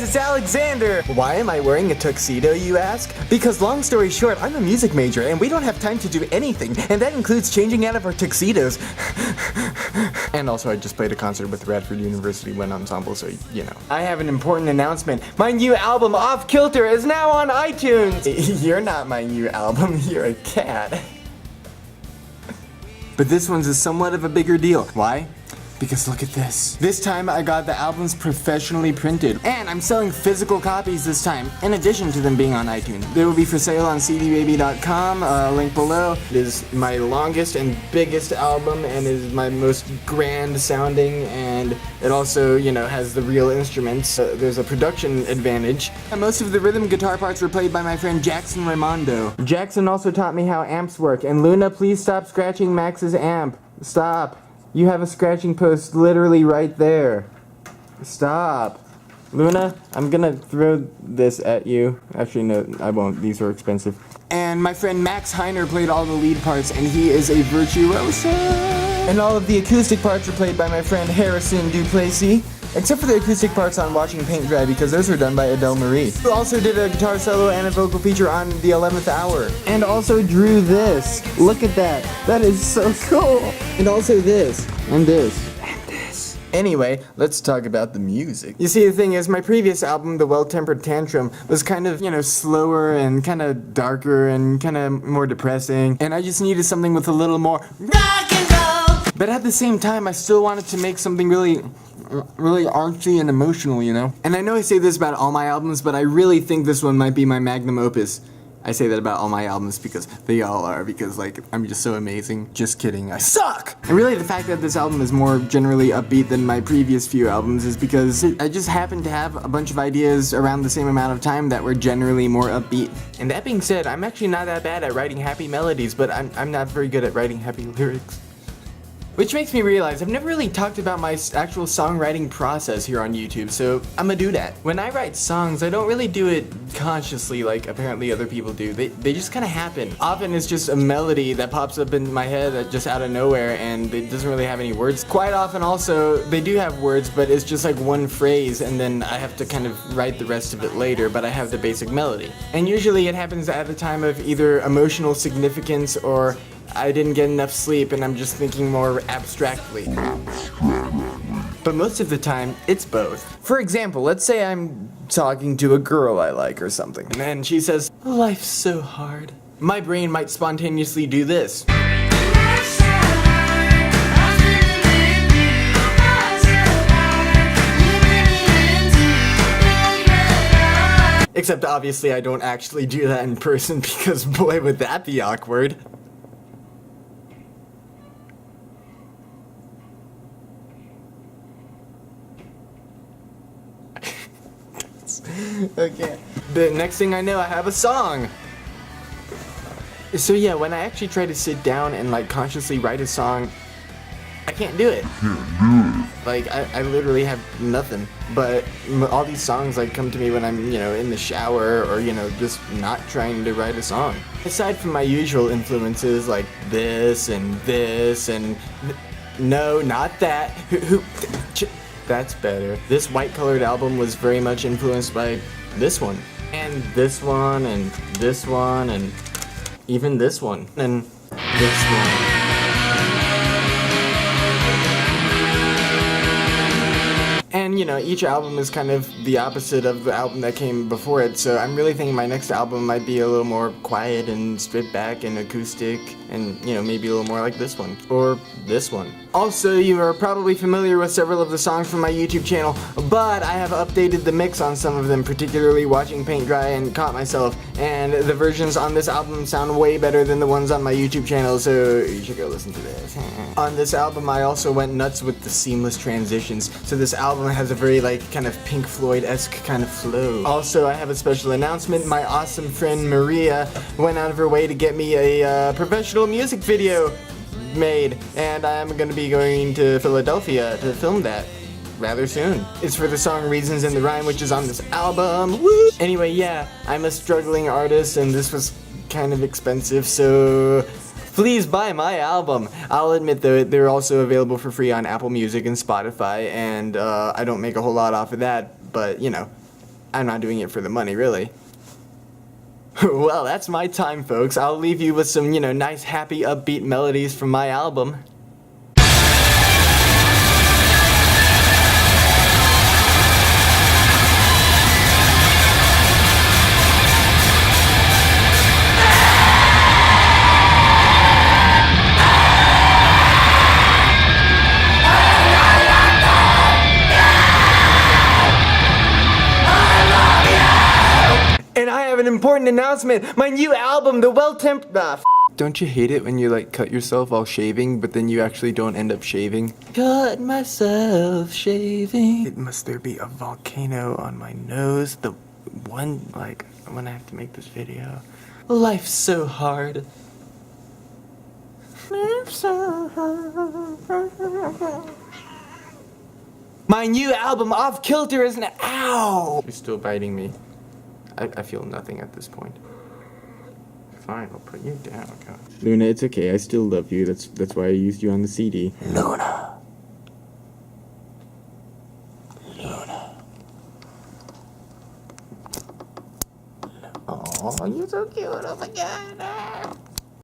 guys, it's Alexander! Why am I wearing a tuxedo, you ask? Because long story short, I'm a music major and we don't have time to do anything, and that includes changing out of our tuxedos. And also I just played a concert with Radford University Wind Ensemble, so you know. I have an important announcement. My new album, Off Kilter, is now on iTunes! You're not my new album, you're a cat. But this one's somewhat of a bigger deal. Why? Because look at this. This time I got the albums professionally printed, and I'm selling physical copies this time, in addition to them being on iTunes. They will be for sale on cdbaby.com, link below. It is my longest and biggest album, and is my most grand sounding, and it also, you know, has the real instruments. There's a production advantage. And most of the rhythm guitar parts were played by my friend Jackson Raimondo. Jackson also taught me how amps work, and Luna, please stop scratching Max's amp. Stop. You have a scratching post literally right there. Stop. Luna, I'm gonna throw this at you. Actually, no, I won't. These are expensive. And my friend Max Heiner played all the lead parts, and he is a virtuoso. And all of the acoustic parts were played by my friend Harrison Duplessis. Except for the acoustic parts on Watching Paint Dry, because those were done by Adele Marie. Who also did a guitar solo and a vocal feature on The 11th Hour. And also drew this. Look at that. That is so cool. And also this. And this. And this. Anyway, let's talk about the music. You see, the thing is, my previous album, The Well-Tempered Tantrum, was kind of, you know, slower and kind of darker and kind of more depressing. And I just needed something with a little more rock and roll. But at the same time, I still wanted to make something really artsy and emotional, you know? And I know I say this about all my albums, but I really think this one might be my magnum opus. I say that about all my albums because they all are, because, like, I'm just so amazing. Just kidding, I suck! And really, the fact that this album is more generally upbeat than my previous few albums is because I just happened to have a bunch of ideas around the same amount of time that were generally more upbeat. And that being said, I'm actually not that bad at writing happy melodies, but I'm not very good at writing happy lyrics. Which makes me realize I've never really talked about my actual songwriting process here on YouTube, so I'm gonna do that. When I write songs, I don't really do it consciously like apparently other people do. They just kind of happen. Often it's just a melody that pops up in my head just out of nowhere, and it doesn't really have any words. Quite often also, they do have words, but it's just like one phrase, and then I have to kind of write the rest of it later, but I have the basic melody. And usually it happens at the time of either emotional significance or I didn't get enough sleep and I'm just thinking more abstractly. But most of the time, it's both. For example, let's say I'm talking to a girl I like or something, and then she says, "Life's so hard." My brain might spontaneously do this. Except obviously I don't actually do that in person because boy would that be awkward. Okay. The next thing I know, I have a song. So yeah, when I actually try to sit down and like consciously write a song, I can't do it. Like I literally have nothing. But all these songs like come to me when I'm, you know, in the shower or, you know, just not trying to write a song. Aside from my usual influences like this and no, not that. That's better. This white colored album was very much influenced by this one. And this one, and this one, and even this one, and this one. And, you know, each album is kind of the opposite of the album that came before it, so I'm really thinking my next album might be a little more quiet and stripped back and acoustic, and, you know, maybe a little more like this one. Or this one. Also, you are probably familiar with several of the songs from my YouTube channel, but I have updated the mix on some of them, particularly Watching Paint Dry and Caught Myself, and the versions on this album sound way better than the ones on my YouTube channel, so you should go listen to this. On this album, I also went nuts with the seamless transitions, so this album has a very, like, kind of Pink Floyd-esque kind of flow. Also, I have a special announcement. My awesome friend Maria went out of her way to get me a professional music video made, and I'm gonna be going to Philadelphia to film that rather soon. It's for the song Reasons in the Rhyme, which is on this album. Woo! Anyway, yeah, I'm a struggling artist, and this was kind of expensive, so please buy my album. I'll admit though, they're also available for free on Apple Music and Spotify, and I don't make a whole lot off of that, but you know, I'm not doing it for the money, really. Well, that's my time, folks. I'll leave you with some, nice, happy, upbeat melodies from my album. And I have an important announcement. My new album, the Don't you hate it when you like cut yourself while shaving, but then you actually don't end up shaving? Cut myself shaving. Must there be a volcano on my nose? The one, when I have to make this video. Life's so hard. Life's so hard. My new album, Off Kilter, is ow! You're still biting me. I feel nothing at this point. Fine, I'll put you down, God. Luna, it's okay. I still love you. That's why I used you on the CD. Luna. Oh, you're so cute. Oh my God.